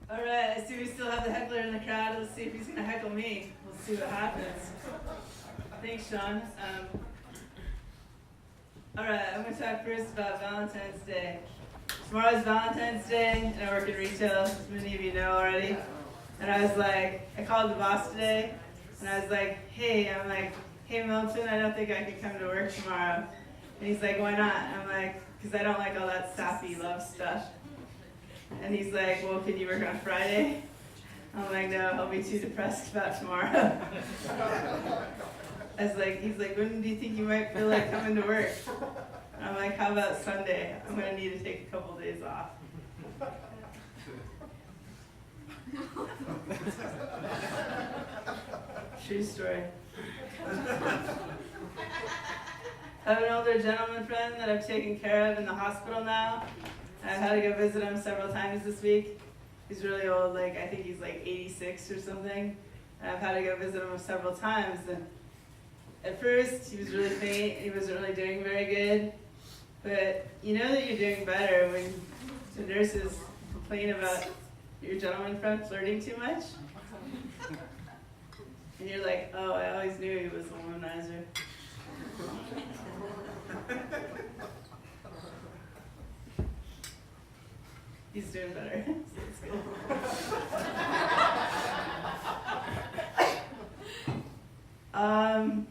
Alright, I see we still have the heckler in the crowd. Let's see if he's going to heckle me. We'll see what happens. Thanks, Sean. Alright, I'm going to talk first about Valentine's Day. Tomorrow's Valentine's Day, and I work in retail, as many of you know already. And I was like, I called the boss today, and I was like, hey, Milton, I don't think I could come to work tomorrow. And he's like, why not? I'm like, because I don't like all that sappy love stuff. And he's like, well, can you work on Friday? I'm like, no, I'll be too depressed about tomorrow. He's like, when do you think you might feel like coming to work? And I'm like, how about Sunday? I'm going to need to take a couple days off. True story. I have an older gentleman friend that I've taken care of in the hospital now. I've had to go visit him several times this week. He's really old, I think he's 86 or something. And I've had to go visit him several times. And at first, he was really faint. He wasn't really doing very good. But you know that you're doing better when the nurses complain about your gentleman friend flirting too much. And you're like, oh, I always knew he was a womanizer. He's doing better. So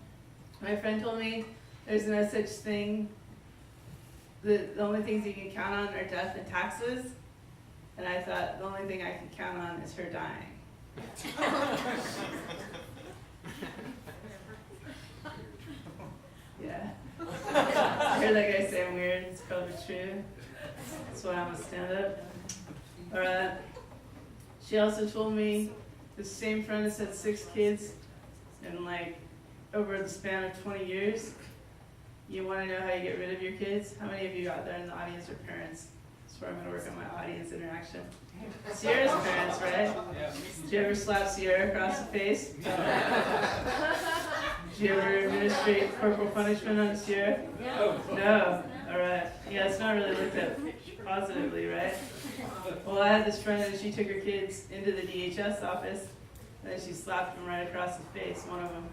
my friend told me there's no such thing. The only things you can count on are death and taxes. And I thought the only thing I can count on is her dying. Yeah. I heard that guy say I'm weird. It's probably true. That's why I'm a stand-up. Alright. She also told me the same friend has had 6 kids in over the span of 20 years. You want to know how you get rid of your kids? How many of you out there in the audience are parents? That's where I'm going to work on my audience interaction. Ciera's parents, right? Yeah. Did you ever slap Ciera across the face? Did you ever administrate corporal punishment on Ciera? No. Alright. Yeah, it's not really looked at positively, right? Well, I had this friend and she took her kids into the DHS office and then she slapped them right across the face, one of them.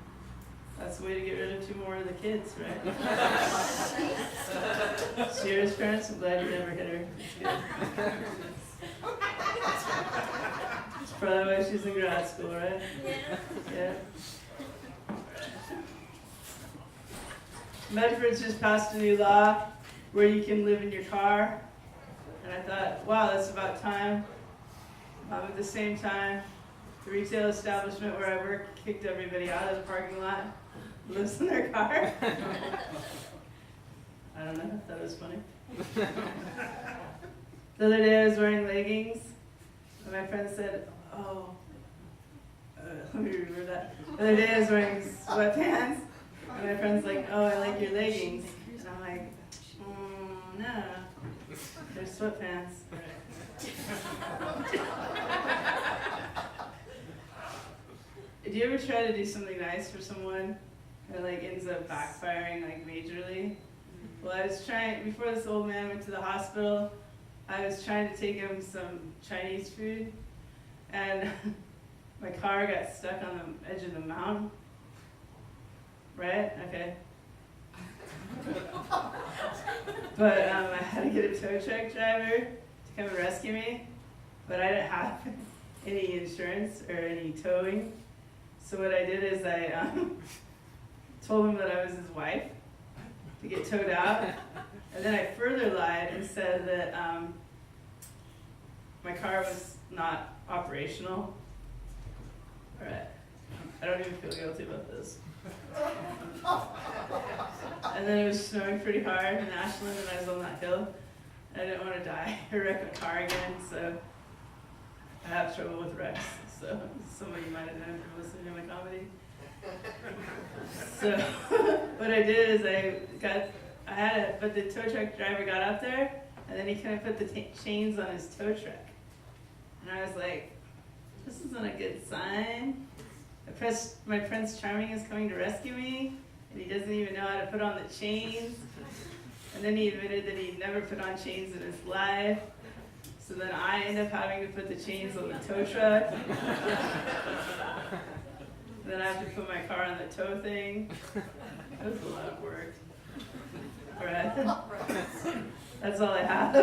That's the way to get rid of 2 more of the kids, right? Ciera's parents, I'm glad you never hit her. It's good. That's probably why she's in grad school, right? Yeah. Medford's just passed a new law where you can live in your car. And I thought, wow, that's about time. At the same time, the retail establishment where I work kicked everybody out of the parking lot. Lives in their car. I don't know, that was funny. The other day I was wearing leggings, and my friend said, let me remember that. The other day I was wearing sweatpants, and my friend's like, oh, I like your leggings. And I'm like, no, they're sweatpants. Did you ever try to do something nice for someone and ends up backfiring majorly? Well, I was trying, before this old man went to the hospital, I was trying to take him some Chinese food, and my car got stuck on the edge of the mountain. Right? Okay. But I had to get a tow truck driver to come and rescue me, but I didn't have any insurance or any towing. So what I did is I told him that I was his wife to get towed out. And then I further lied and said that my car was not operational. All right. I don't even feel guilty about this. And then it was snowing pretty hard in Ashland and I was on that hill. I didn't want to die or wreck my car again, so I have trouble with wrecks. So some of you might have known from listening to my comedy. So what I did is but the tow truck driver got up there and then he couldn't put the chains on his tow truck. And I was like, this isn't a good sign. My Prince Charming is coming to rescue me and he doesn't even know how to put on the chains. And then he admitted that he'd never put on chains in his life. So then I end up having to put the chains on the tow truck. Then I have to put my car on the tow thing. That was a lot of work. Alright. That's all I have.